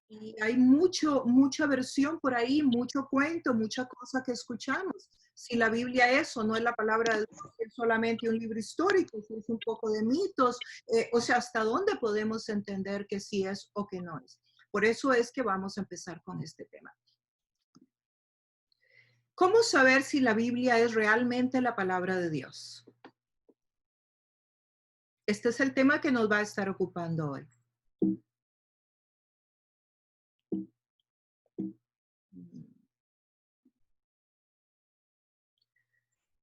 Y hay mucha versión por ahí, mucho cuento, mucha cosa que escuchamos. Si la Biblia es o no es la palabra de Dios, si es solamente un libro histórico, si es un poco de mitos, o sea, hasta dónde podemos entender que sí es o que no es. Por eso es que vamos a empezar con este tema. ¿Cómo saber si la Biblia es realmente la palabra de Dios? Este es el tema que nos va a estar ocupando hoy.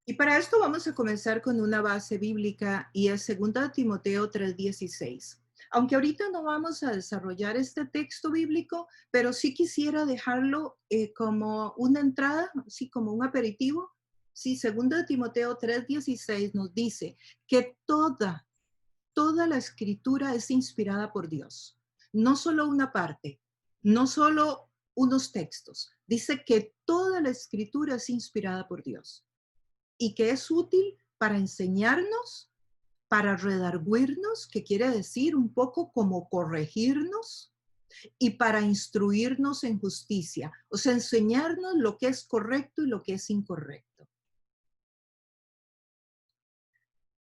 Y para esto vamos a comenzar con una base bíblica y es 2 Timoteo 3:16. Aunque ahorita no vamos a desarrollar este texto bíblico, pero sí quisiera dejarlo como una entrada, así como un aperitivo. Sí, 2 Timoteo 3:16 nos dice que toda la escritura es inspirada por Dios. No solo una parte, no solo unos textos. Dice que toda la escritura es inspirada por Dios y que es útil para enseñarnos, para redarguirnos, que quiere decir un poco como corregirnos, y para instruirnos en justicia, o sea, enseñarnos lo que es correcto y lo que es incorrecto.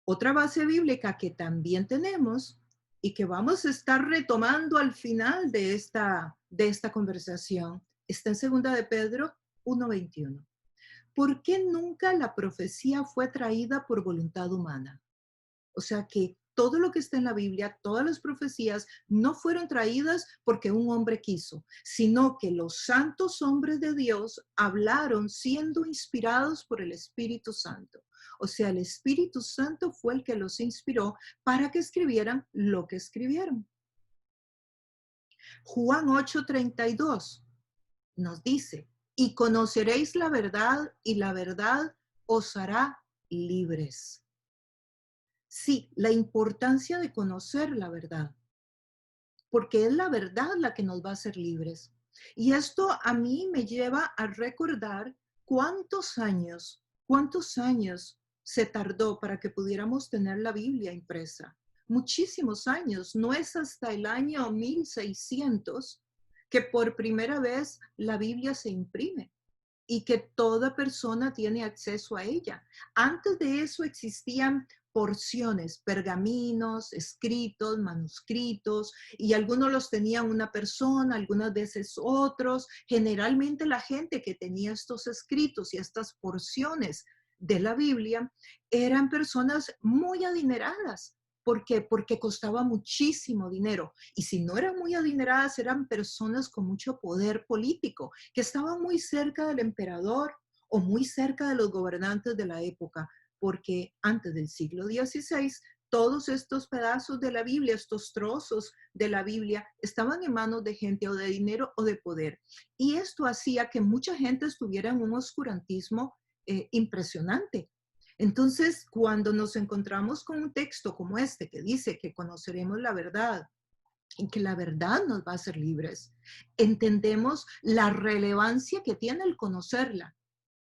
Otra base bíblica que también tenemos y que vamos a estar retomando al final de esta conversación está en 2 de Pedro 1:21. ¿Por qué nunca la profecía fue traída por voluntad humana? O sea que todo lo que está en la Biblia, todas las profecías, no fueron traídas porque un hombre quiso, sino que los santos hombres de Dios hablaron siendo inspirados por el Espíritu Santo. O sea, el Espíritu Santo fue el que los inspiró para que escribieran lo que escribieron. Juan 8:32 nos dice, y conoceréis la verdad y la verdad os hará libres. Sí, la importancia de conocer la verdad, porque es la verdad la que nos va a hacer libres. Y esto a mí me lleva a recordar cuántos años se tardó para que pudiéramos tener la Biblia impresa. Muchísimos años, no es hasta el año 1600 que por primera vez la Biblia se imprime y que toda persona tiene acceso a ella. Antes de eso existían porciones, pergaminos, escritos, manuscritos, y algunos los tenía una persona, algunas veces otros. Generalmente la gente que tenía estos escritos y estas porciones de la Biblia eran personas muy adineradas. ¿Por qué? Porque costaba muchísimo dinero. Y si no eran muy adineradas, eran personas con mucho poder político, que estaban muy cerca del emperador o muy cerca de los gobernantes de la época, porque antes del siglo XVI, todos estos pedazos de la Biblia, estos trozos de la Biblia, estaban en manos de gente o de dinero o de poder. Y esto hacía que mucha gente estuviera en un oscurantismo impresionante. Entonces, cuando nos encontramos con un texto como este que dice que conoceremos la verdad y que la verdad nos va a hacer libres, entendemos la relevancia que tiene el conocerla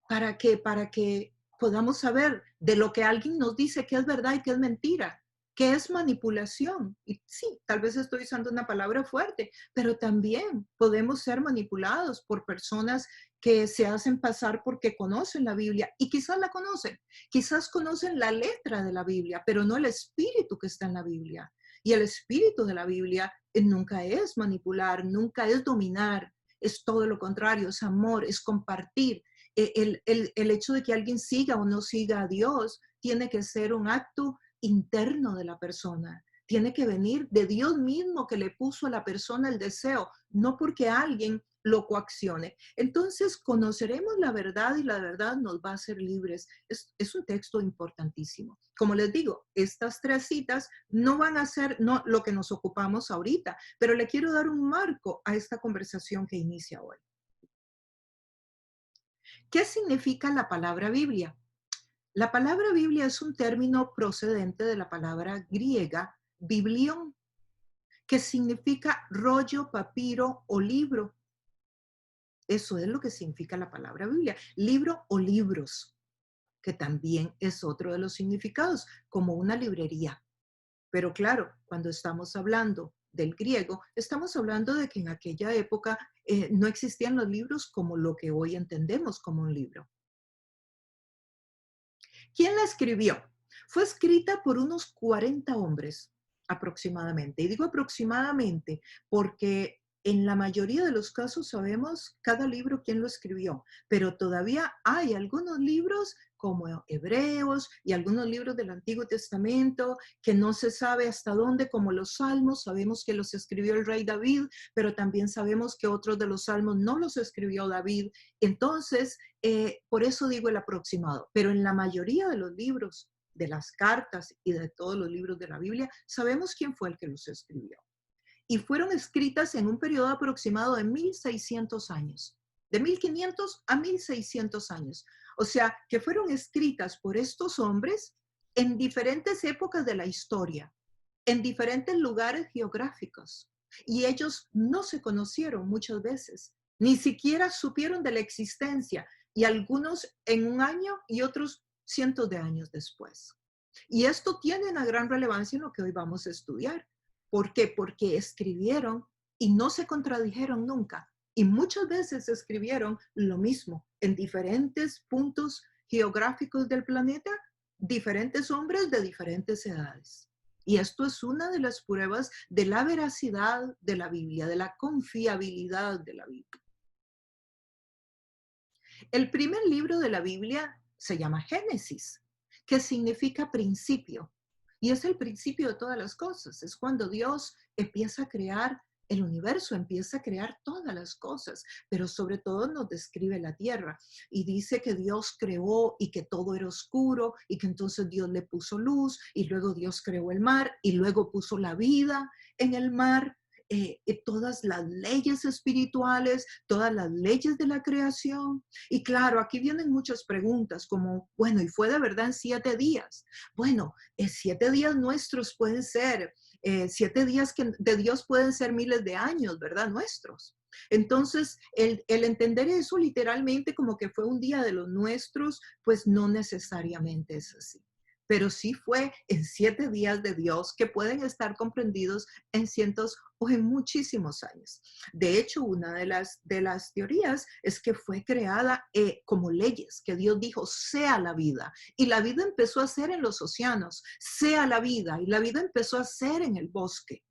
para que podamos saber de lo que alguien nos dice que es verdad y que es mentira, que es manipulación. Y sí, tal vez estoy usando una palabra fuerte, pero también podemos ser manipulados por personas que se hacen pasar porque conocen la Biblia y quizás la conocen, quizás conocen la letra de la Biblia, pero no el espíritu que está en la Biblia. Y el espíritu de la Biblia nunca es manipular, nunca es dominar, es todo lo contrario, es amor, es compartir. El hecho de que alguien siga o no siga a Dios tiene que ser un acto interno de la persona. Tiene que venir de Dios mismo que le puso a la persona el deseo, no porque alguien lo coaccione. Entonces conoceremos la verdad y la verdad nos va a hacer libres. Es un texto importantísimo. Como les digo, estas tres citas no van a ser no, lo que nos ocupamos ahorita, pero le quiero dar un marco a esta conversación que inicia hoy. ¿Qué significa la palabra Biblia? La palabra Biblia es un término procedente de la palabra griega biblión, que significa rollo, papiro o libro. Eso es lo que significa la palabra Biblia, libro o libros, que también es otro de los significados, como una librería. Pero claro, cuando estamos hablando del griego, estamos hablando de que en aquella época no existían los libros como lo que hoy entendemos como un libro. ¿Quién la escribió? Fue escrita por unos 40 hombres aproximadamente. Y digo aproximadamente porque en la mayoría de los casos sabemos cada libro quién lo escribió, pero todavía hay algunos libros como Hebreos y algunos libros del Antiguo Testamento que no se sabe hasta dónde, como los Salmos. Sabemos que los escribió el rey David, pero también sabemos que otros de los Salmos no los escribió David. Entonces, por eso digo el aproximado, pero en la mayoría de los libros, de las cartas y de todos los libros de la Biblia, sabemos quién fue el que los escribió. Y fueron escritas en un periodo aproximado de 1600 años, de 1500 a 1600 años. O sea, que fueron escritas por estos hombres en diferentes épocas de la historia, en diferentes lugares geográficos. Y ellos no se conocieron muchas veces, ni siquiera supieron de la existencia, y algunos en un año y otros cientos de años después. Y esto tiene una gran relevancia en lo que hoy vamos a estudiar. ¿Por qué? Porque escribieron y no se contradijeron nunca. Y muchas veces escribieron lo mismo en diferentes puntos geográficos del planeta, diferentes hombres de diferentes edades. Y esto es una de las pruebas de la veracidad de la Biblia, de la confiabilidad de la Biblia. El primer libro de la Biblia se llama Génesis, que significa principio. Y es el principio de todas las cosas. Es cuando Dios empieza a crear el universo, empieza a crear todas las cosas, pero sobre todo nos describe la tierra. Y dice que Dios creó y que todo era oscuro y que entonces Dios le puso luz y luego Dios creó el mar y luego puso la vida en el mar. Todas las leyes espirituales, todas las leyes de la creación. Y claro, aquí vienen muchas preguntas como, bueno, ¿y fue de verdad en 7 días? Bueno, 7 días nuestros pueden ser, 7 días que de Dios pueden ser miles de años, ¿verdad? Nuestros. Entonces, el entender eso literalmente como que fue un día de los nuestros, pues no necesariamente es así. Pero sí fue en 7 días de Dios que pueden estar comprendidos en cientos o en muchísimos años. De hecho, una de las teorías es que fue creada como leyes, que Dios dijo, sea la vida. Y la vida empezó a ser en los océanos, sea la vida. Y la vida empezó a ser en el bosque.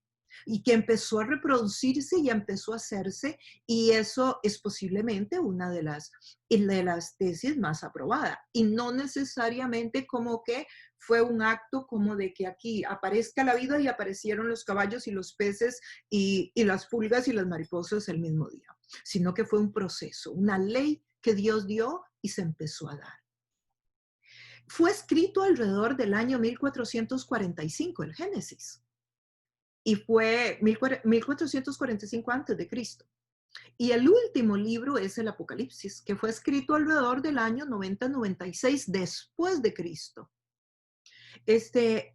Y que empezó a reproducirse y empezó a hacerse, y eso es posiblemente una de las tesis más aprobadas. Y no necesariamente como que fue un acto como de que aquí aparezca la vida y aparecieron los caballos y los peces y las pulgas y las mariposas el mismo día, sino que fue un proceso, una ley que Dios dio y se empezó a dar. Fue escrito alrededor del año 1445, el Génesis, y fue 1445 antes de Cristo. Y el último libro es el Apocalipsis, que fue escrito alrededor del año 90-96 después de Cristo.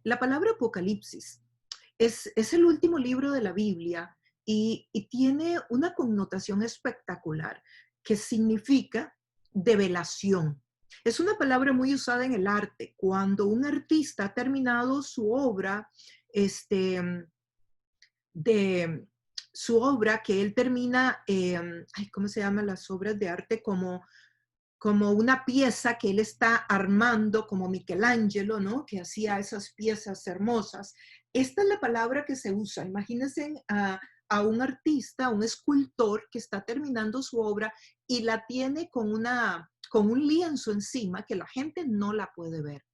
La palabra Apocalipsis es el último libro de la Biblia y tiene una connotación espectacular que significa develación. Es una palabra muy usada en el arte. Cuando un artista ha terminado su obra, de su obra, que él termina, ¿cómo se llaman las obras de arte? Como una pieza que él está armando, como Michelangelo, ¿no? Que hacía esas piezas hermosas. Esta es la palabra que se usa. Imagínense a un artista, un escultor que está terminando su obra y la tiene con un lienzo encima que la gente no la puede ver.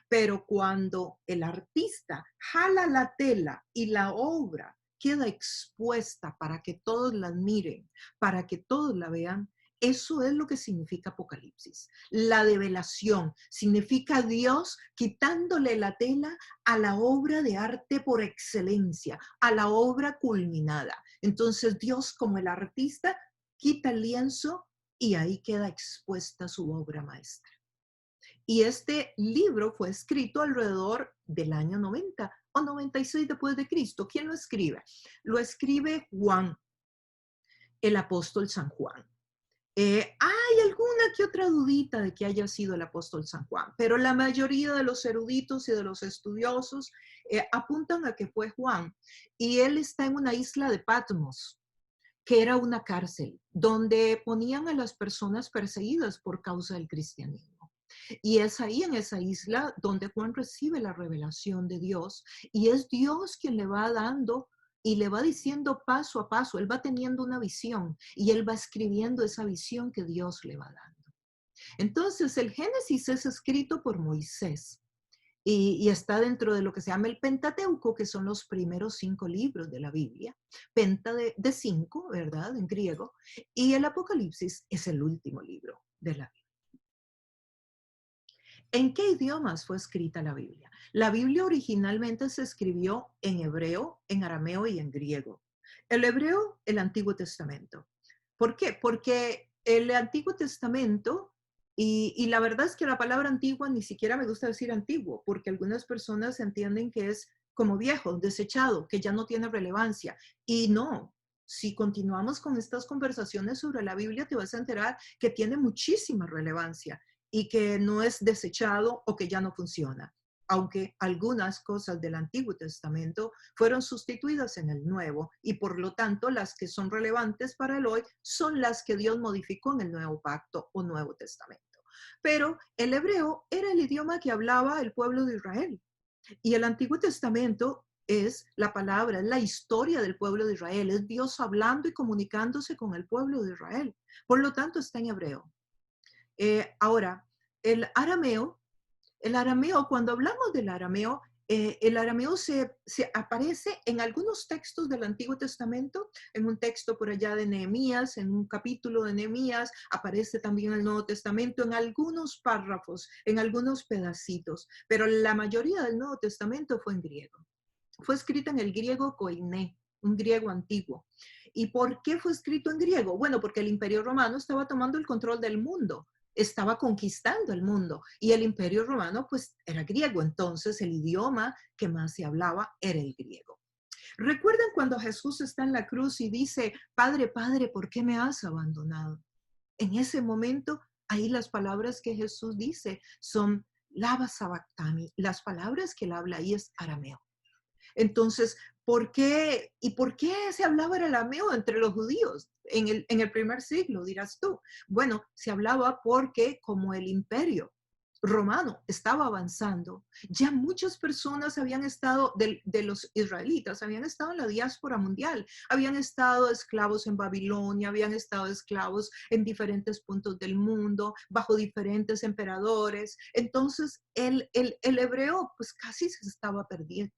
Pero cuando el artista jala la tela y la obra queda expuesta para que todos la miren, para que todos la vean, eso es lo que significa Apocalipsis. La develación significa Dios quitándole la tela a la obra de arte por excelencia, a la obra culminada. Entonces Dios, como el artista, quita el lienzo y ahí queda expuesta su obra maestra. Y este libro fue escrito alrededor del año 90 o 96 después de Cristo. ¿Quién lo escribe? Lo escribe Juan, el apóstol San Juan. Hay alguna que otra dudita de que haya sido el apóstol San Juan, pero la mayoría de los eruditos y de los estudiosos apuntan a que fue Juan. Y él está en una isla de Patmos, que era una cárcel donde ponían a las personas perseguidas por causa del cristianismo. Y es ahí en esa isla donde Juan recibe la revelación de Dios y es Dios quien le va dando y le va diciendo paso a paso. Él va teniendo una visión y él va escribiendo esa visión que Dios le va dando. Entonces el Génesis es escrito por Moisés y está dentro de lo que se llama el Pentateuco, que son los primeros 5 libros de la Biblia. Penta de 5, ¿verdad? En griego. Y el Apocalipsis es el último libro de la Biblia. ¿En qué idiomas fue escrita la Biblia? La Biblia originalmente se escribió en hebreo, en arameo y en griego. El hebreo, el Antiguo Testamento. ¿Por qué? Porque el Antiguo Testamento, y la verdad es que la palabra antigua ni siquiera me gusta decir antiguo, porque algunas personas entienden que es como viejo, desechado, que ya no tiene relevancia. Y no, si continuamos con estas conversaciones sobre la Biblia, te vas a enterar que tiene muchísima relevancia y que no es desechado o que ya no funciona, aunque algunas cosas del Antiguo Testamento fueron sustituidas en el Nuevo y por lo tanto las que son relevantes para el hoy son las que Dios modificó en el Nuevo Pacto o Nuevo Testamento. Pero el hebreo era el idioma que hablaba el pueblo de Israel y el Antiguo Testamento es la palabra, es la historia del pueblo de Israel, es Dios hablando y comunicándose con el pueblo de Israel. Por lo tanto, está en hebreo. Ahora, el arameo, cuando hablamos del arameo, el arameo se aparece en algunos textos del Antiguo Testamento, en un texto por allá de Nehemías, en un capítulo de Nehemías, aparece también en el Nuevo Testamento, en algunos párrafos, en algunos pedacitos, pero la mayoría del Nuevo Testamento fue en griego. Fue escrita en el griego koiné, un griego antiguo. ¿Y por qué fue escrito en griego? Bueno, porque el Imperio Romano estaba tomando el control del mundo, estaba conquistando el mundo y el Imperio Romano pues era griego, entonces el idioma que más se hablaba era el griego. ¿Recuerdan cuando Jesús está en la cruz y dice, Padre, Padre, ¿por qué me has abandonado? En ese momento, ahí las palabras que Jesús dice son lava sabactami. Las palabras que él habla ahí es arameo. Entonces, ¿por qué? ¿Y por qué se hablaba el arameo entre los judíos en el primer siglo, dirás tú? Bueno, se hablaba porque como el imperio romano estaba avanzando, ya muchas personas habían estado, de los israelitas, habían estado en la diáspora mundial, habían estado esclavos en Babilonia, habían estado esclavos en diferentes puntos del mundo, bajo diferentes emperadores. Entonces, el hebreo pues casi se estaba perdiendo,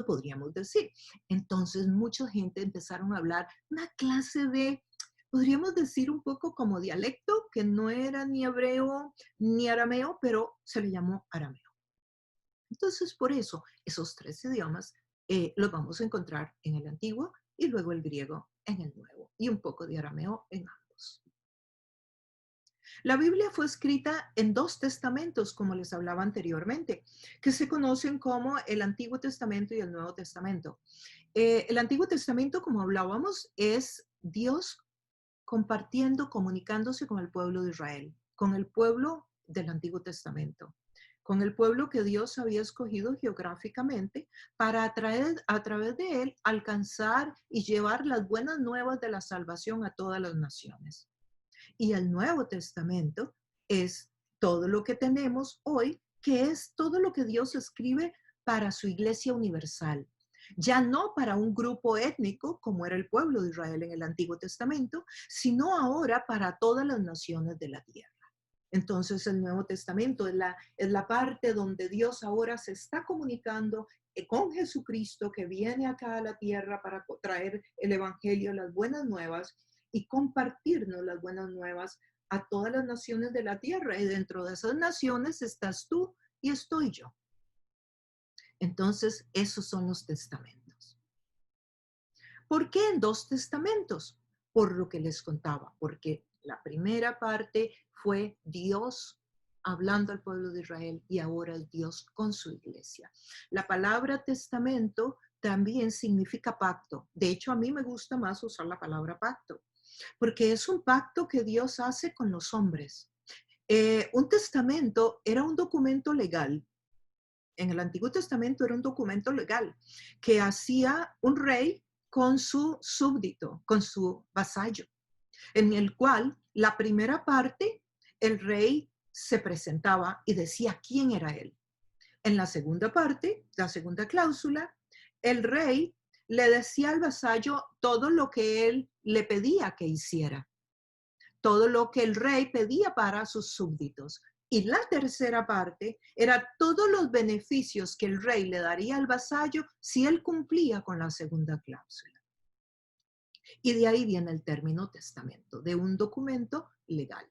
podríamos decir. Entonces, mucha gente empezaron a hablar una clase de, podríamos decir, un poco como dialecto, que no era ni hebreo ni arameo, pero se le llamó arameo. Entonces, por eso, esos 3 idiomas los vamos a encontrar en el antiguo y luego el griego en el nuevo y un poco de arameo en ambos. La Biblia fue escrita en 2 testamentos, como les hablaba anteriormente, que se conocen como el Antiguo Testamento y el Nuevo Testamento. El Antiguo Testamento, como hablábamos, es Dios compartiendo, comunicándose con el pueblo de Israel, con el pueblo del Antiguo Testamento, con el pueblo que Dios había escogido geográficamente para atraer, a través de él, alcanzar y llevar las buenas nuevas de la salvación a todas las naciones. Y el Nuevo Testamento es todo lo que tenemos hoy, que es todo lo que Dios escribe para su iglesia universal. Ya no para un grupo étnico como era el pueblo de Israel en el Antiguo Testamento, sino ahora para todas las naciones de la tierra. Entonces el Nuevo Testamento es la parte donde Dios ahora se está comunicando con Jesucristo que viene acá a la tierra para traer el Evangelio, las buenas nuevas y compartirnos las buenas nuevas a todas las naciones de la tierra. Y dentro de esas naciones estás tú y estoy yo. Entonces, esos son los testamentos. ¿Por qué en 2 testamentos? Por lo que les contaba, porque la primera parte fue Dios hablando al pueblo de Israel y ahora es Dios con su iglesia. La palabra testamento también significa pacto. De hecho, a mí me gusta más usar la palabra pacto. porque es un pacto que Dios hace con los hombres. Un testamento era un documento legal. En el Antiguo Testamento era un documento legal que hacía un rey con su súbdito, con su vasallo, en el cual la primera parte, el rey se presentaba y decía quién era él. En la segunda parte, la segunda cláusula, el rey le decía al vasallo todo lo que él le pedía que hiciera, todo lo que el rey pedía para sus súbditos. Y la tercera parte era todos los beneficios que el rey le daría al vasallo si él cumplía con la segunda cláusula. Y de ahí viene el término testamento, de un documento legal.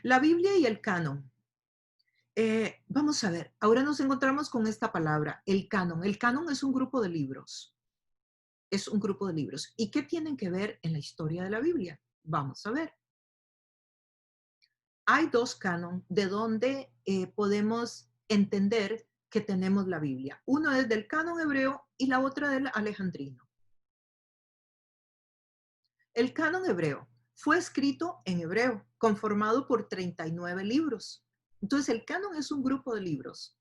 La Biblia y el canon. Vamos a ver, ahora nos encontramos con esta palabra, el canon. El canon es un grupo de libros. Es un grupo de libros. ¿Y qué tienen que ver en la historia de la Biblia? Vamos a ver. Hay dos canon de donde podemos entender que tenemos la Biblia. Uno es del canon hebreo y la otra del alejandrino. El canon hebreo fue escrito en hebreo, conformado por 39 libros. Entonces, el canon es un grupo de libros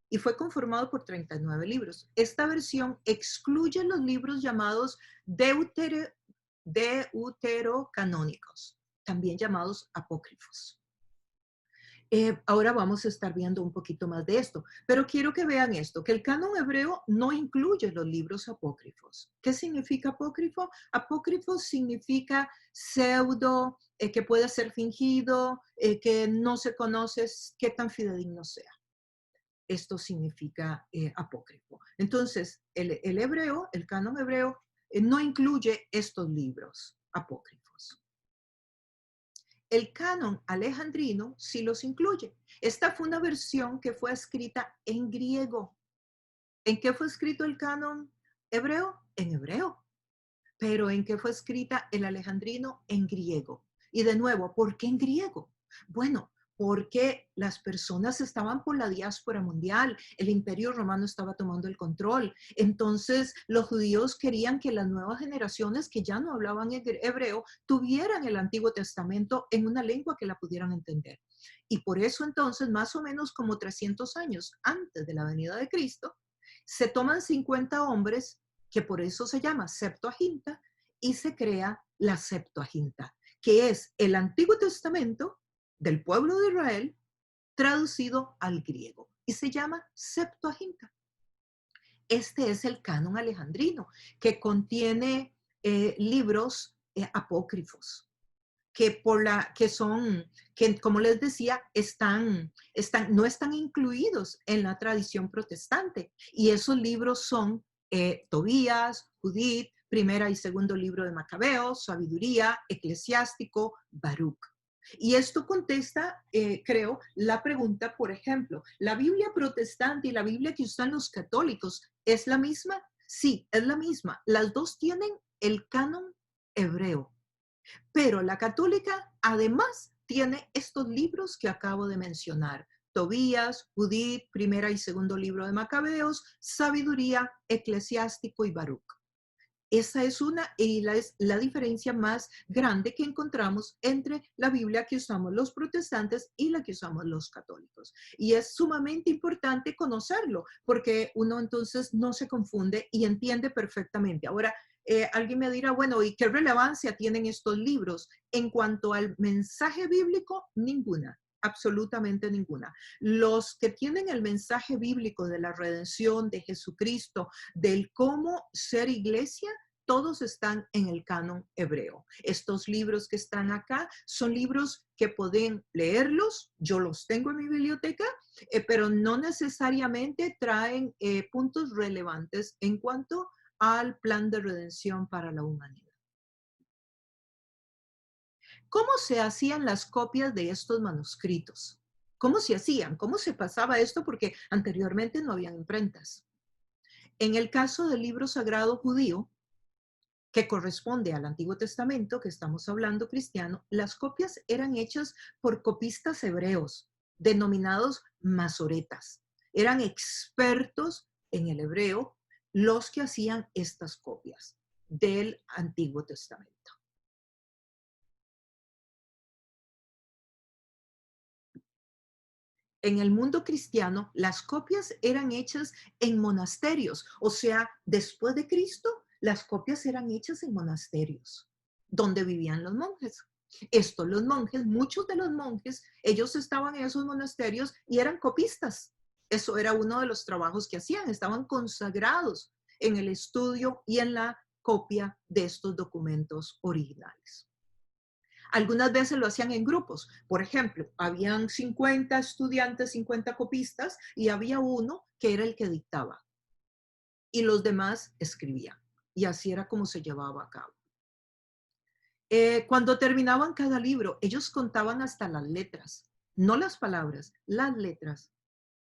y fue conformado por 39 libros. Esta versión excluye los libros llamados deuterocanónicos, también llamados apócrifos. Ahora vamos a estar viendo un poquito más de esto, pero quiero que vean esto, que el canon hebreo no incluye los libros apócrifos. ¿Qué significa apócrifo? Apócrifo significa pseudo, que puede ser fingido, que no se conoce qué tan fidedigno sea. Esto significa apócrifo. Entonces, el hebreo, el canon hebreo, no incluye estos libros apócrifos. El canon alejandrino sí los incluye. Esta fue una versión que fue escrita en griego. ¿En qué fue escrito el canon hebreo? En hebreo. Pero ¿en qué fue escrita el alejandrino? En griego. Y de nuevo, ¿por qué en griego? Bueno, porque las personas estaban por la diáspora mundial, el imperio romano estaba tomando el control. Entonces, los judíos querían que las nuevas generaciones que ya no hablaban hebreo tuvieran el Antiguo Testamento en una lengua que la pudieran entender. Y por eso entonces, más o menos como 300 años antes de la venida de Cristo, se toman 50 hombres, que por eso se llama Septuaginta, y se crea la Septuaginta, que es el Antiguo Testamento del pueblo de Israel traducido al griego y se llama Septuaginta. Este es el canon alejandrino que contiene libros apócrifos que como les decía, no están incluidos en la tradición protestante. Y esos libros son Tobías, Judith, primera y segundo libro de Macabeos, Sabiduría, Eclesiástico, Baruch. Y esto contesta, creo, la pregunta, por ejemplo, ¿la Biblia protestante y la Biblia que usan los católicos es la misma? Sí, es la misma. Las dos tienen el canon hebreo. Pero la católica además tiene estos libros que acabo de mencionar. Tobías, Judith, primera y segundo libro de Macabeos, Sabiduría, Eclesiástico y Baruch. Esa es la diferencia más grande que encontramos entre la Biblia que usamos los protestantes y la que usamos los católicos. Y es sumamente importante conocerlo, porque uno entonces no se confunde y entiende perfectamente. Ahora, alguien me dirá, bueno, ¿y qué relevancia tienen estos libros? En cuanto al mensaje bíblico, ninguna. Absolutamente ninguna. Los que tienen el mensaje bíblico de la redención de Jesucristo, del cómo ser iglesia, todos están en el canon hebreo. Estos libros que están acá son libros que pueden leerlos, yo los tengo en mi biblioteca, pero no necesariamente traen puntos relevantes en cuanto al plan de redención para la humanidad. ¿Cómo se hacían las copias de estos manuscritos? ¿Cómo se hacían? ¿Cómo se pasaba esto? Porque anteriormente no habían imprentas. En el caso del libro sagrado judío, que corresponde al Antiguo Testamento, que estamos hablando cristiano, las copias eran hechas por copistas hebreos, denominados masoretas. Eran expertos en el hebreo los que hacían estas copias. del Antiguo Testamento. En el mundo cristiano, las copias eran hechas en monasterios, o sea, después de Cristo, las copias eran hechas en monasterios, donde vivían los monjes. Los monjes, muchos de los monjes, ellos estaban en esos monasterios y eran copistas. Eso era uno de los trabajos que hacían, estaban consagrados en el estudio y en la copia de estos documentos originales. Algunas veces lo hacían en grupos. Por ejemplo, habían 50 estudiantes, 50 copistas, y había uno que era el que dictaba. Y los demás escribían. Y así era como se llevaba a cabo. Cuando terminaban cada libro, ellos contaban hasta las letras, no las palabras, las letras.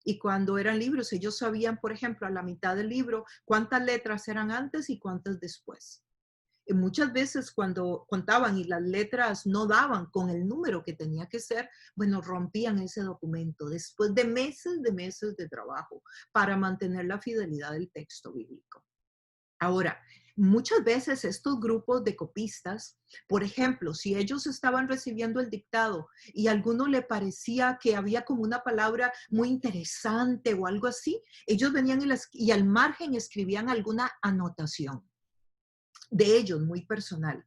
Y cuando eran libros, ellos sabían, por ejemplo, a la mitad del libro, cuántas letras eran antes y cuántas después. Y muchas veces cuando contaban y las letras no daban con el número que tenía que ser, bueno, rompían ese documento después de meses de trabajo para mantener la fidelidad del texto bíblico. Ahora, muchas veces estos grupos de copistas, por ejemplo, si ellos estaban recibiendo el dictado y a alguno le parecía que había como una palabra muy interesante o algo así, ellos venían y al margen escribían alguna anotación de ellos, muy personal.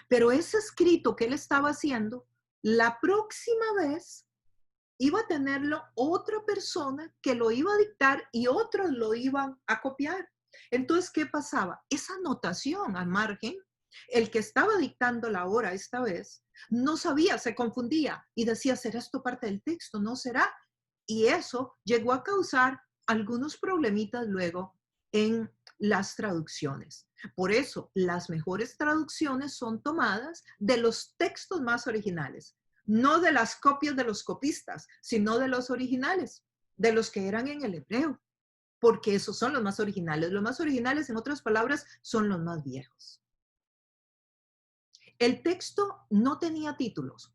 Pero ese escrito que él estaba haciendo, la próxima vez iba a tenerlo otra persona que lo iba a dictar y otros lo iban a copiar. Entonces, ¿qué pasaba? Esa anotación al margen, el que estaba dictando la hora esta vez, no sabía, se confundía y decía, ¿será esto parte del texto? ¿No será? Y eso llegó a causar algunos problemitas luego en las traducciones. Por eso, las mejores traducciones son tomadas de los textos más originales, no de las copias de los copistas, sino de los originales, de los que eran en el hebreo, porque esos son los más originales. Los más originales, en otras palabras, son los más viejos. El texto no tenía títulos.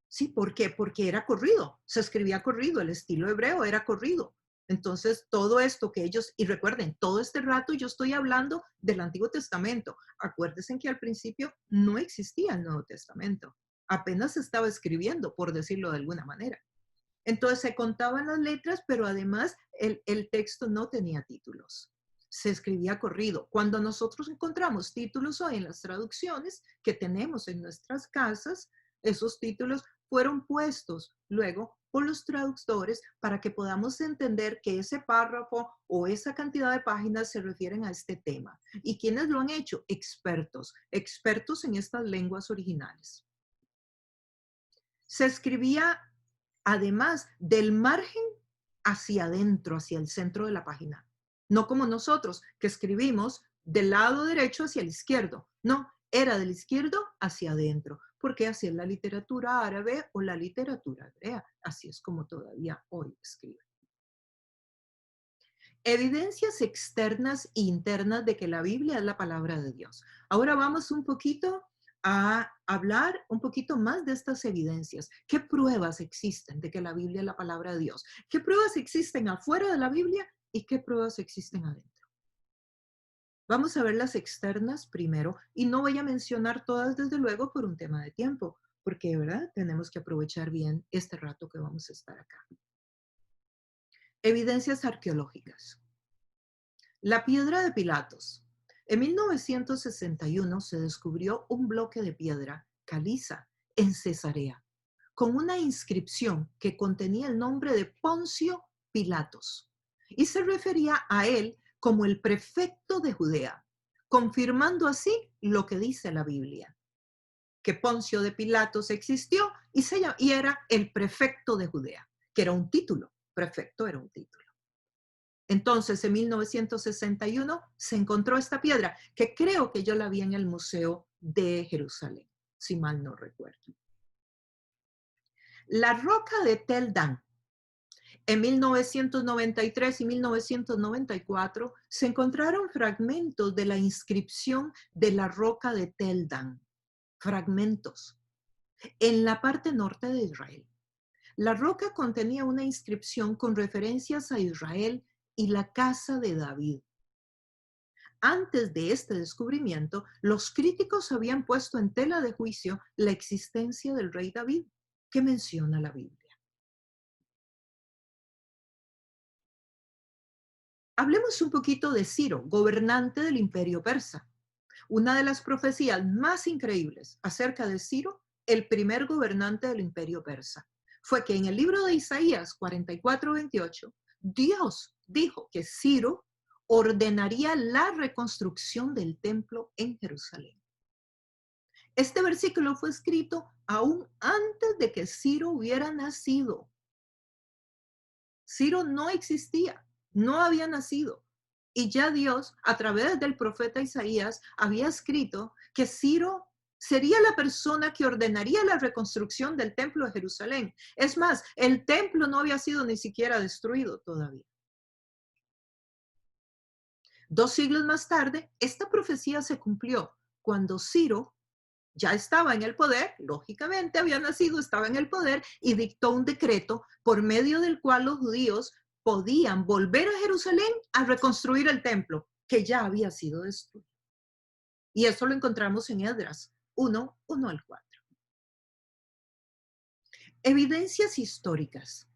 ¿Sí? ¿Por qué? Porque era corrido, se escribía corrido, el estilo hebreo era corrido. Entonces, todo esto que ellos, y recuerden, todo este rato yo estoy hablando del Antiguo Testamento. Acuérdense que al principio no existía el Nuevo Testamento. Apenas se estaba escribiendo, por decirlo de alguna manera. Entonces, se contaban las letras, pero además el texto no tenía títulos. Se escribía corrido. Cuando nosotros encontramos títulos hoy en las traducciones que tenemos en nuestras casas, esos títulos fueron puestos luego por los traductores para que podamos entender que ese párrafo o esa cantidad de páginas se refieren a este tema. ¿Y quiénes lo han hecho? Expertos, expertos en estas lenguas originales. Se escribía además del margen hacia adentro, hacia el centro de la página. No como nosotros, que escribimos del lado derecho hacia el izquierdo. No, era del izquierdo hacia adentro, porque así es la literatura árabe o la literatura hebrea. Así es como todavía hoy escriben. Evidencias externas e internas de que la Biblia es la palabra de Dios. Ahora vamos un poquito a hablar un poquito más de estas evidencias. ¿Qué pruebas existen de que la Biblia es la palabra de Dios? ¿Qué pruebas existen afuera de la Biblia y qué pruebas existen adentro? Vamos a ver las externas primero y no voy a mencionar todas desde luego por un tema de tiempo, porque de verdad tenemos que aprovechar bien este rato que vamos a estar acá. Evidencias arqueológicas. La piedra de Pilatos. En 1961 se descubrió un bloque de piedra caliza en Cesarea, con una inscripción que contenía el nombre de Poncio Pilatos y se refería a él como el prefecto de Judea, confirmando así lo que dice la Biblia, que Poncio de Pilatos existió y era el prefecto de Judea, que era un título, prefecto era un título. Entonces, en 1961 se encontró esta piedra, que creo que yo la vi en el Museo de Jerusalén, si mal no recuerdo. La roca de Tel Dan. En 1993 y 1994 se encontraron fragmentos de la inscripción de la roca de Tel Dan. Fragmentos. En la parte norte de Israel. La roca contenía una inscripción con referencias a Israel y la casa de David. Antes de este descubrimiento, los críticos habían puesto en tela de juicio la existencia del rey David, que menciona la Biblia. Hablemos un poquito de Ciro, gobernante del imperio persa. Una de las profecías más increíbles acerca de Ciro, el primer gobernante del imperio persa, fue que en el libro de Isaías 44:28, Dios dijo que Ciro ordenaría la reconstrucción del templo en Jerusalén. Este versículo fue escrito aún antes de que Ciro hubiera nacido. Ciro no existía, no había nacido. Y ya Dios, a través del profeta Isaías, había escrito que Ciro sería la persona que ordenaría la reconstrucción del templo de Jerusalén. Es más, el templo no había sido ni siquiera destruido todavía. 2 siglos más tarde, esta profecía se cumplió cuando Ciro ya estaba en el poder, lógicamente había nacido, estaba en el poder y dictó un decreto por medio del cual los judíos podían volver a Jerusalén a reconstruir el templo que ya había sido destruido. Y eso lo encontramos en Esdras 1:1 al 4. Evidencias históricas.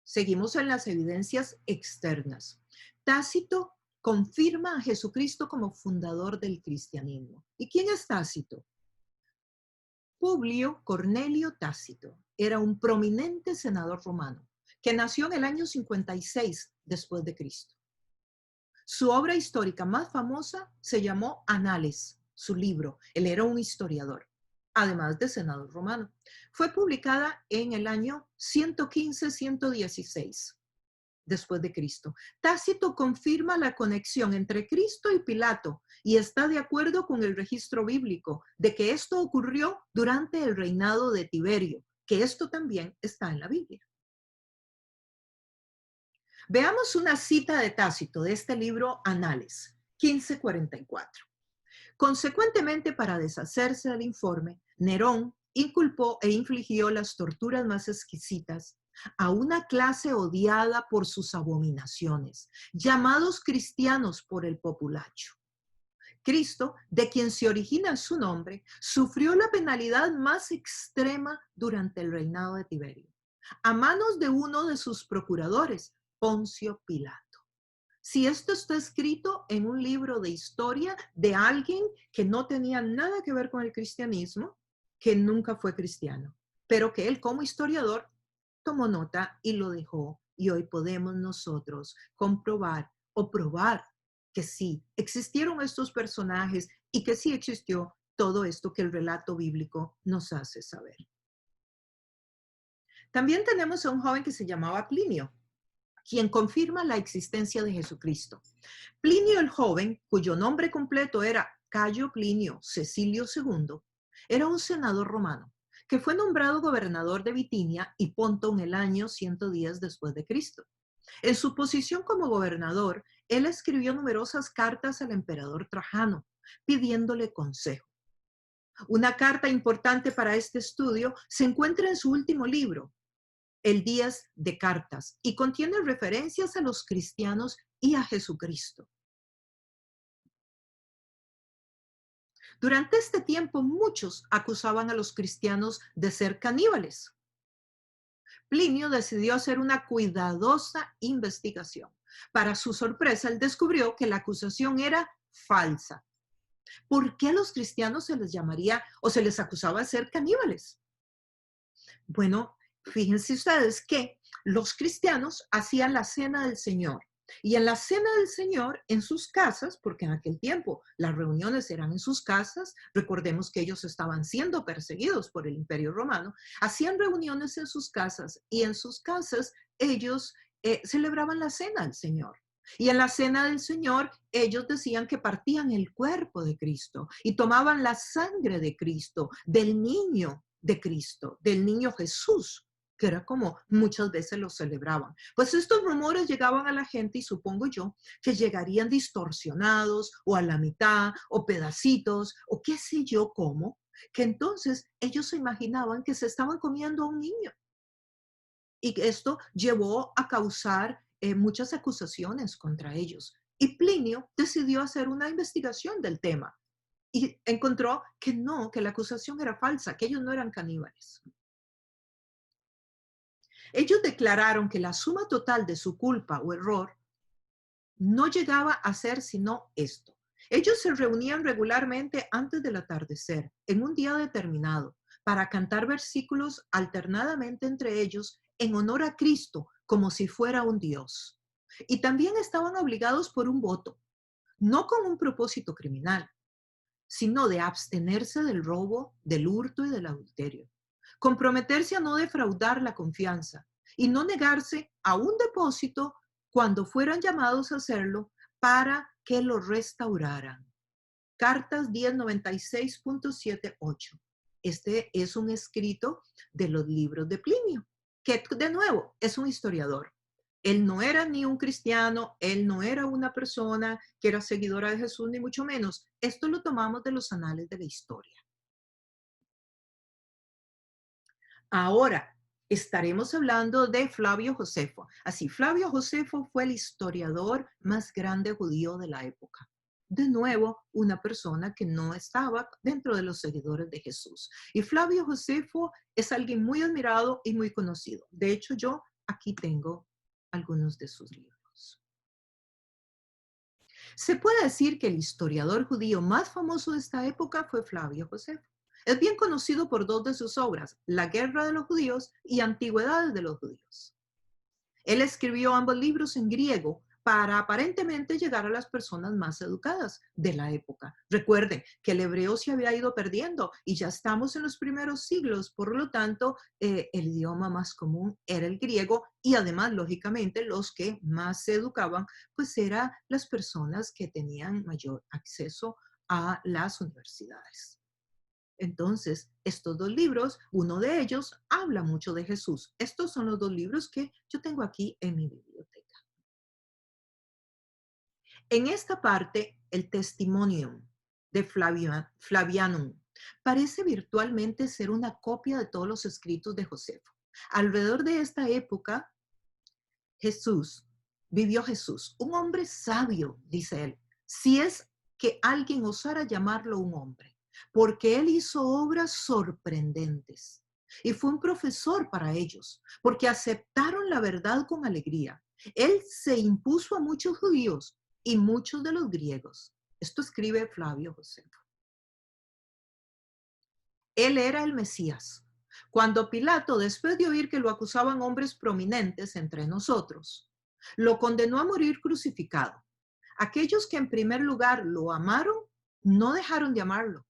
Seguimos en las evidencias externas. Tácito confirma a Jesucristo como fundador del cristianismo. ¿Y quién es Tácito? Publio Cornelio Tácito era un prominente senador romano que nació en el año 56 después de Cristo. Su obra histórica más famosa se llamó Anales, su libro. Él era un historiador, además de senador romano. Fue publicada en el año 115-116 después de Cristo. Tácito confirma la conexión entre Cristo y Pilato y está de acuerdo con el registro bíblico de que esto ocurrió durante el reinado de Tiberio, que esto también está en la Biblia. Veamos una cita de Tácito de este libro Anales, 1544. Consecuentemente, para deshacerse del informe, Nerón inculpó e infligió las torturas más exquisitas a una clase odiada por sus abominaciones, llamados cristianos por el populacho. Cristo, de quien se origina su nombre, sufrió la penalidad más extrema durante el reinado de Tiberio, a manos de uno de sus procuradores, Poncio Pilato. Si esto está escrito en un libro de historia de alguien que no tenía nada que ver con el cristianismo, que nunca fue cristiano, pero que él como historiador tomó nota y lo dejó, y hoy podemos nosotros comprobar o probar que sí existieron estos personajes y que sí existió todo esto que el relato bíblico nos hace saber. También tenemos a un joven que se llamaba Plinio, quien confirma la existencia de Jesucristo. Plinio el joven, cuyo nombre completo era Cayo Plinio Cecilio II, era un senador romano que fue nombrado gobernador de Bitinia y Ponto en el año 110 después de Cristo. En su posición como gobernador, él escribió numerosas cartas al emperador Trajano, pidiéndole consejo. Una carta importante para este estudio se encuentra en su último libro, el Días de Cartas, y contiene referencias a los cristianos y a Jesucristo. Durante este tiempo, muchos acusaban a los cristianos de ser caníbales. Plinio decidió hacer una cuidadosa investigación. Para su sorpresa, él descubrió que la acusación era falsa. ¿Por qué a los cristianos se les llamaría o se les acusaba de ser caníbales? Bueno, fíjense ustedes que los cristianos hacían la cena del Señor. Y en la cena del Señor, en sus casas, porque en aquel tiempo las reuniones eran en sus casas, recordemos que ellos estaban siendo perseguidos por el Imperio Romano, hacían reuniones en sus casas y en sus casas ellos celebraban la cena del Señor. Y en la cena del Señor, ellos decían que partían el cuerpo de Cristo y tomaban la sangre de Cristo, del niño de Cristo, del niño Jesús, que era como muchas veces lo celebraban. Pues estos rumores llegaban a la gente y supongo yo que llegarían distorsionados o a la mitad o pedacitos o qué sé yo cómo, que entonces ellos se imaginaban que se estaban comiendo a un niño. Y esto llevó a causar muchas acusaciones contra ellos. Y Plinio decidió hacer una investigación del tema y encontró que no, que la acusación era falsa, que ellos no eran caníbales. Ellos declararon que la suma total de su culpa o error no llegaba a ser sino esto. Ellos se reunían regularmente antes del atardecer, en un día determinado, para cantar versículos alternadamente entre ellos en honor a Cristo, como si fuera un Dios. Y también estaban obligados por un voto, no con un propósito criminal, sino de abstenerse del robo, del hurto y del adulterio. Comprometerse a no defraudar la confianza y no negarse a un depósito cuando fueran llamados a hacerlo para que lo restauraran. Cartas 1096.78. Este es un escrito de los libros de Plinio, que de nuevo es un historiador. Él no era ni un cristiano, él no era una persona que era seguidora de Jesús, ni mucho menos. Esto lo tomamos de los anales de la historia. Ahora estaremos hablando de Flavio Josefo. Así, Flavio Josefo fue el historiador más grande judío de la época. De nuevo, una persona que no estaba dentro de los seguidores de Jesús. Y Flavio Josefo es alguien muy admirado y muy conocido. De hecho, yo aquí tengo algunos de sus libros. Se puede decir que el historiador judío más famoso de esta época fue Flavio Josefo. Es bien conocido por dos de sus obras, La Guerra de los Judíos y Antigüedades de los Judíos. Él escribió ambos libros en griego para aparentemente llegar a las personas más educadas de la época. Recuerden que el hebreo se había ido perdiendo y ya estamos en los primeros siglos, por lo tanto, el idioma más común era el griego y además, lógicamente, los que más se educaban, pues eran las personas que tenían mayor acceso a las universidades. Entonces, estos dos libros, uno de ellos habla mucho de Jesús. Estos son los dos libros que yo tengo aquí en mi biblioteca. En esta parte, el Testimonium de Flavianum parece virtualmente ser una copia de todos los escritos de Josefo. Alrededor de esta época, vivió Jesús, un hombre sabio, dice él, si es que alguien osara llamarlo un hombre, porque él hizo obras sorprendentes y fue un profesor para ellos, porque aceptaron la verdad con alegría. Él se impuso a muchos judíos y muchos de los griegos. Esto escribe Flavio Josefo. Él era el Mesías. Cuando Pilato, después de oír que lo acusaban hombres prominentes entre nosotros, lo condenó a morir crucificado. Aquellos que en primer lugar lo amaron, no dejaron de amarlo,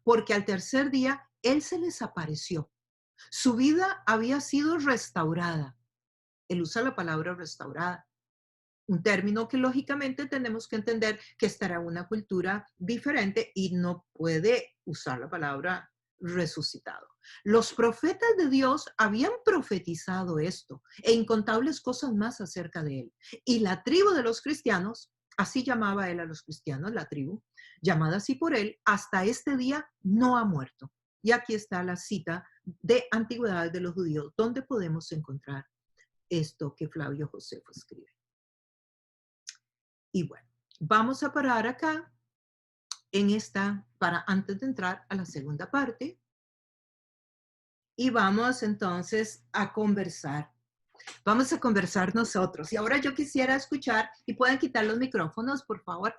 porque al tercer día él se les apareció. Su vida había sido restaurada. Él usa la palabra restaurada, un término que lógicamente tenemos que entender que estará en una cultura diferente y no puede usar la palabra resucitado. Los profetas de Dios habían profetizado esto e incontables cosas más acerca de él. Y la tribu de los cristianos, así llamaba él a los cristianos, la tribu, llamada así por él, hasta este día no ha muerto. Y aquí está la cita de Antigüedades de los Judíos, donde podemos encontrar esto que Flavio Josefo escribe. Y bueno, vamos a parar acá en esta, para antes de entrar a la segunda parte. Y vamos entonces a conversar. Vamos a conversar nosotros. Y ahora yo quisiera escuchar, y pueden quitar los micrófonos, por favor.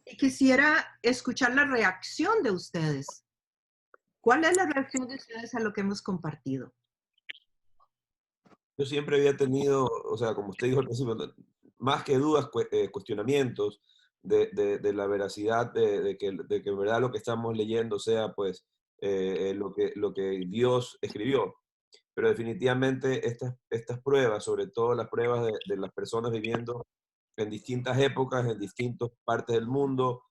Y quisiera escuchar la reacción de ustedes. ¿Cuál es la reacción de ustedes a lo que hemos compartido? Yo siempre había tenido, o sea, como usted dijo al principio, más que dudas, cuestionamientos de la veracidad de que en verdad lo que estamos leyendo sea pues lo que Dios escribió. Pero definitivamente estas pruebas, sobre todo las pruebas de las personas viviendo en distintas épocas, en distintas partes del mundo,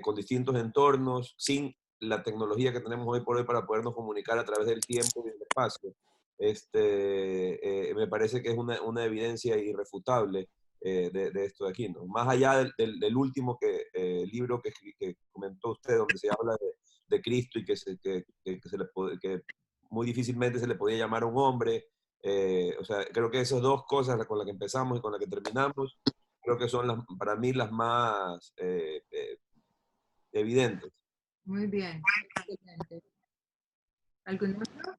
con distintos entornos, sin la tecnología que tenemos hoy por hoy para podernos comunicar a través del tiempo y del espacio. Me parece que es una evidencia irrefutable de esto de aquí, ¿no? Más allá del último libro que comentó usted, donde se habla de Cristo y que muy difícilmente se le podía llamar a un hombre, O sea, creo que esas dos cosas con las que empezamos y con las que terminamos, creo que son para mí las más evidentes. Muy bien. Excelente. ¿Algún otro?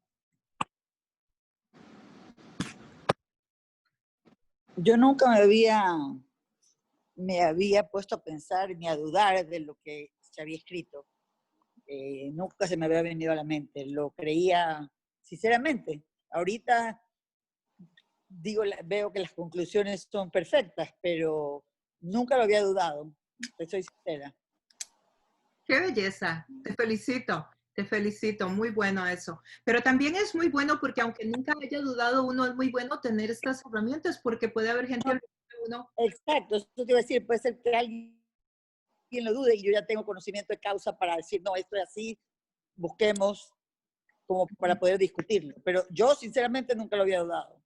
Yo nunca me había puesto a pensar ni a dudar de lo que se había escrito. Nunca se me había venido a la mente. Lo creía sinceramente. Ahorita digo, veo que las conclusiones son perfectas, pero nunca lo había dudado. Te soy sincera. Qué belleza, te felicito, muy bueno eso. Pero también es muy bueno porque aunque nunca haya dudado uno, es muy bueno tener estas herramientas porque puede haber gente No, alrededor de uno. exacto, eso te iba a decir, puede ser que alguien lo dude y yo ya tengo conocimiento de causa para decir, no, esto es así, busquemos como para poder discutirlo. Pero yo sinceramente nunca lo había dudado.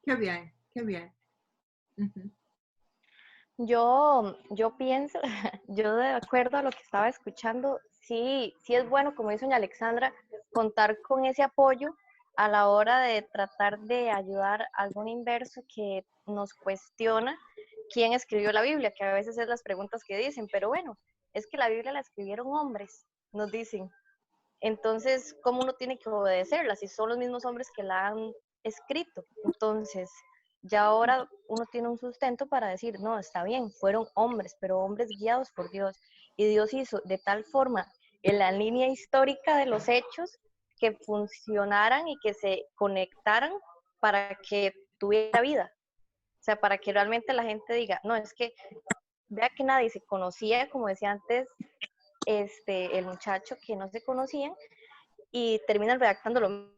Qué bien, qué bien. Ujú. Yo pienso, yo de acuerdo a lo que estaba escuchando, sí es bueno, como dice doña Alexandra, contar con ese apoyo a la hora de tratar de ayudar a algún inverso que nos cuestiona quién escribió la Biblia, que a veces es las preguntas que dicen, pero bueno, es que la Biblia la escribieron hombres, nos dicen. Entonces, ¿cómo uno tiene que obedecerla si son los mismos hombres que la han escrito? Entonces, ya ahora uno tiene un sustento para decir, no, está bien, fueron hombres, pero hombres guiados por Dios. Y Dios hizo de tal forma en la línea histórica de los hechos que funcionaran y que se conectaran para que tuviera vida. O sea, para que realmente la gente diga, no, es que vea que nadie se conocía, como decía antes el muchacho, que no se conocían y terminan redactando lo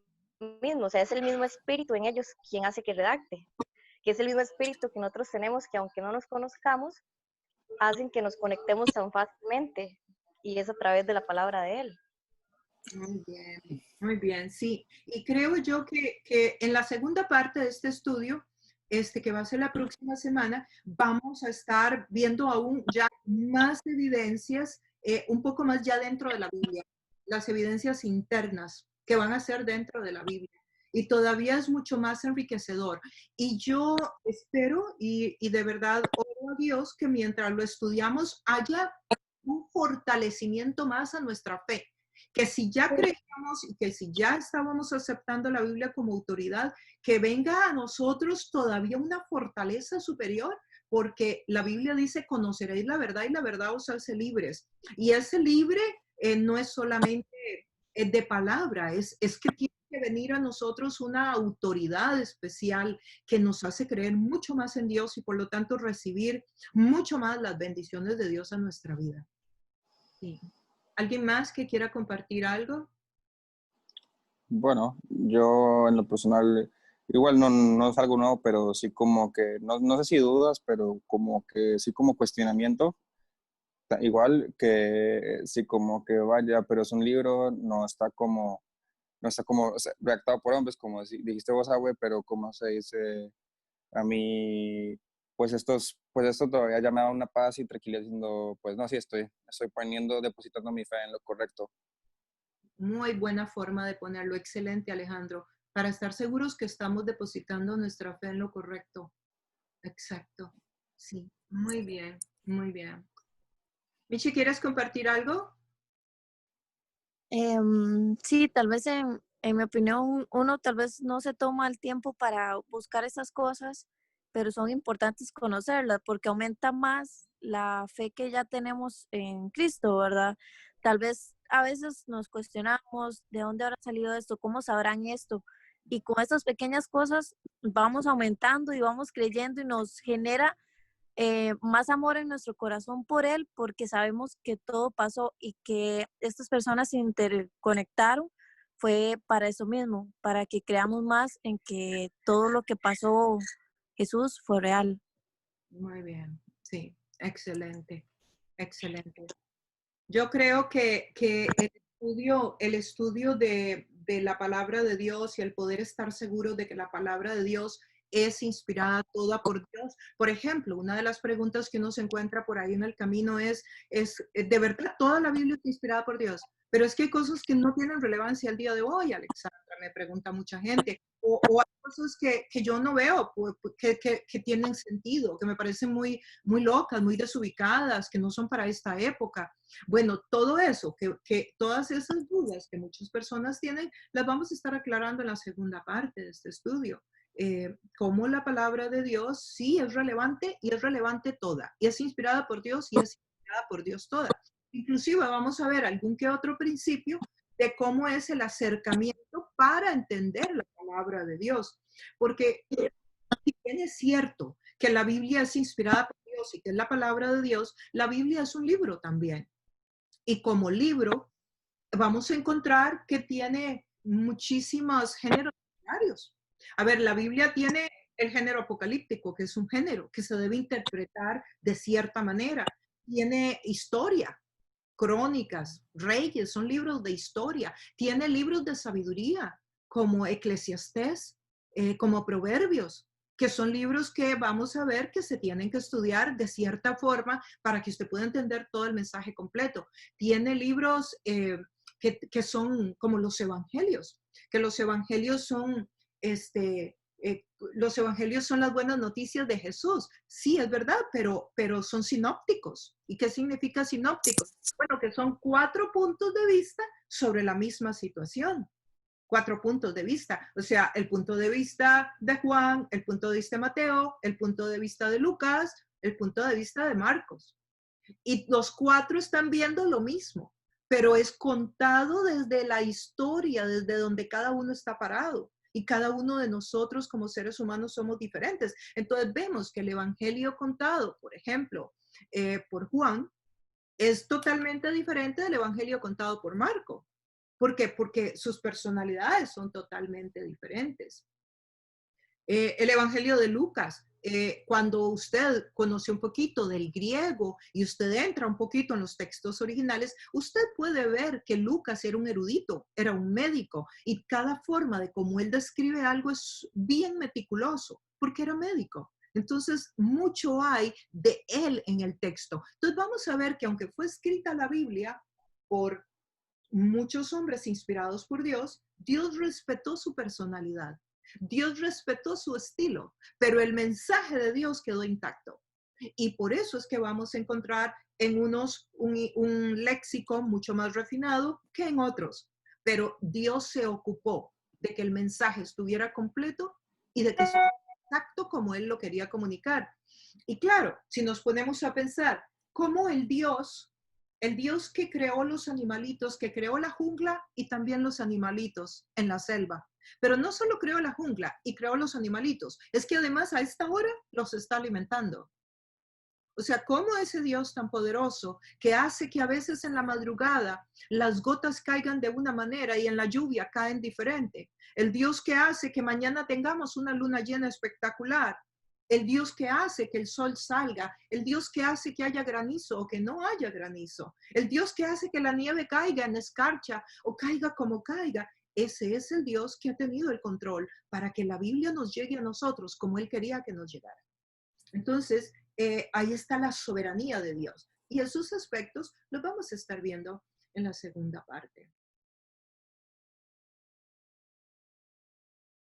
mismo. O sea, es el mismo espíritu en ellos quien hace que redacte, que es el mismo espíritu que nosotros tenemos, que aunque no nos conozcamos, hacen que nos conectemos tan fácilmente, y es a través de la palabra de Él. Muy bien, sí. Y creo yo que en la segunda parte de este estudio, que va a ser la próxima semana, vamos a estar viendo aún ya más evidencias, un poco más ya dentro de la Biblia, las evidencias internas que van a ser dentro de la Biblia. Y todavía es mucho más enriquecedor. Y yo espero y de verdad oro a Dios que mientras lo estudiamos haya un fortalecimiento más a nuestra fe, que si ya creíamos y que si ya estábamos aceptando la Biblia como autoridad, que venga a nosotros todavía una fortaleza superior, porque la Biblia dice, conoceréis la verdad y la verdad os hace libres. Y ese libre no es solamente de palabra, es que tiene que venir a nosotros una autoridad especial que nos hace creer mucho más en Dios y por lo tanto recibir mucho más las bendiciones de Dios a nuestra vida. Sí. ¿Alguien más que quiera compartir algo? Bueno, yo en lo personal, igual no es algo nuevo, pero sí como que, no sé si dudas, pero como que sí como cuestionamiento. Igual que sí como que vaya, pero es un libro, no está como o sea, redactado por hombres, como dijiste vos, Abue, pero como se dice a mí, pues esto todavía ya me da una paz y tranquilidad diciendo, pues no, sí estoy depositando mi fe en lo correcto. Muy buena forma de ponerlo. Excelente, Alejandro. Para estar seguros que estamos depositando nuestra fe en lo correcto. Exacto. Sí, muy bien, muy bien. Michi, ¿quieres compartir algo? Sí, tal vez en mi opinión uno tal vez no se toma el tiempo para buscar esas cosas, pero son importantes conocerlas porque aumenta más la fe que ya tenemos en Cristo, ¿verdad? Tal vez a veces nos cuestionamos de dónde habrá salido esto, cómo sabrán esto, y con estas pequeñas cosas vamos aumentando y vamos creyendo y nos genera más amor en nuestro corazón por él, porque sabemos que todo pasó y que estas personas se interconectaron fue para eso mismo, para que creamos más en que todo lo que pasó Jesús fue real. Muy bien, sí, excelente, excelente. Yo creo que el estudio de la palabra de Dios y el poder estar seguro de que la palabra de Dios es inspirada toda por Dios. Por ejemplo, una de las preguntas que uno se encuentra por ahí en el camino es ¿de verdad toda la Biblia es inspirada por Dios? Pero es que hay cosas que no tienen relevancia al día de hoy, Alexandra, me pregunta mucha gente. O hay cosas que yo no veo que tienen sentido, que me parecen muy, muy locas, muy desubicadas, que no son para esta época. Bueno, todo eso, que todas esas dudas que muchas personas tienen, las vamos a estar aclarando en la segunda parte de este estudio. Cómo la palabra de Dios sí es relevante y es relevante toda. Y es inspirada por Dios y es inspirada por Dios toda. Inclusive vamos a ver algún que otro principio de cómo es el acercamiento para entender la palabra de Dios. Porque si bien es cierto que la Biblia es inspirada por Dios y que es la palabra de Dios, la Biblia es un libro también. Y como libro vamos a encontrar que tiene muchísimos géneros literarios. A ver, la Biblia tiene el género apocalíptico, que es un género que se debe interpretar de cierta manera. Tiene historia, crónicas, reyes, son libros de historia. Tiene libros de sabiduría, como Eclesiastés, como Proverbios, que son libros que vamos a ver que se tienen que estudiar de cierta forma para que usted pueda entender todo el mensaje completo. Tiene libros que son como los evangelios, que los evangelios son los evangelios son las buenas noticias de Jesús. Sí, es verdad, pero son sinópticos. ¿Y qué significa sinópticos? Bueno, que son 4 puntos de vista sobre la misma situación. 4 puntos de vista. O sea, el punto de vista de Juan, el punto de vista de Mateo, el punto de vista de Lucas, el punto de vista de Marcos. Y los 4 están viendo lo mismo, pero es contado desde la historia, desde donde cada uno está parado. Y cada uno de nosotros como seres humanos somos diferentes. Entonces vemos que el evangelio contado, por ejemplo, por Juan, es totalmente diferente del evangelio contado por Marco. ¿Por qué? Porque sus personalidades son totalmente diferentes. El Evangelio de Lucas, cuando usted conoce un poquito del griego y usted entra un poquito en los textos originales, usted puede ver que Lucas era un erudito, era un médico, y cada forma de cómo él describe algo es bien meticuloso, porque era médico. Entonces, mucho hay de él en el texto. Entonces, vamos a ver que aunque fue escrita la Biblia por muchos hombres inspirados por Dios, Dios respetó su personalidad. Dios respetó su estilo, pero el mensaje de Dios quedó intacto. Y por eso es que vamos a encontrar en unos un léxico mucho más refinado que en otros. Pero Dios se ocupó de que el mensaje estuviera completo y de que estuviera exacto como Él lo quería comunicar. Y claro, si nos ponemos a pensar cómo el Dios que creó los animalitos, que creó la jungla y también los animalitos en la selva. Pero no solo creó la jungla y creó los animalitos, es que además a esta hora los está alimentando. O sea, ¿cómo ese Dios tan poderoso que hace que a veces en la madrugada las gotas caigan de una manera y en la lluvia caen diferente? El Dios que hace que mañana tengamos una luna llena espectacular. El Dios que hace que el sol salga, el Dios que hace que haya granizo o que no haya granizo, el Dios que hace que la nieve caiga en escarcha o caiga como caiga. Ese es el Dios que ha tenido el control para que la Biblia nos llegue a nosotros como Él quería que nos llegara. Entonces, ahí está la soberanía de Dios. Y esos aspectos los vamos a estar viendo en la segunda parte.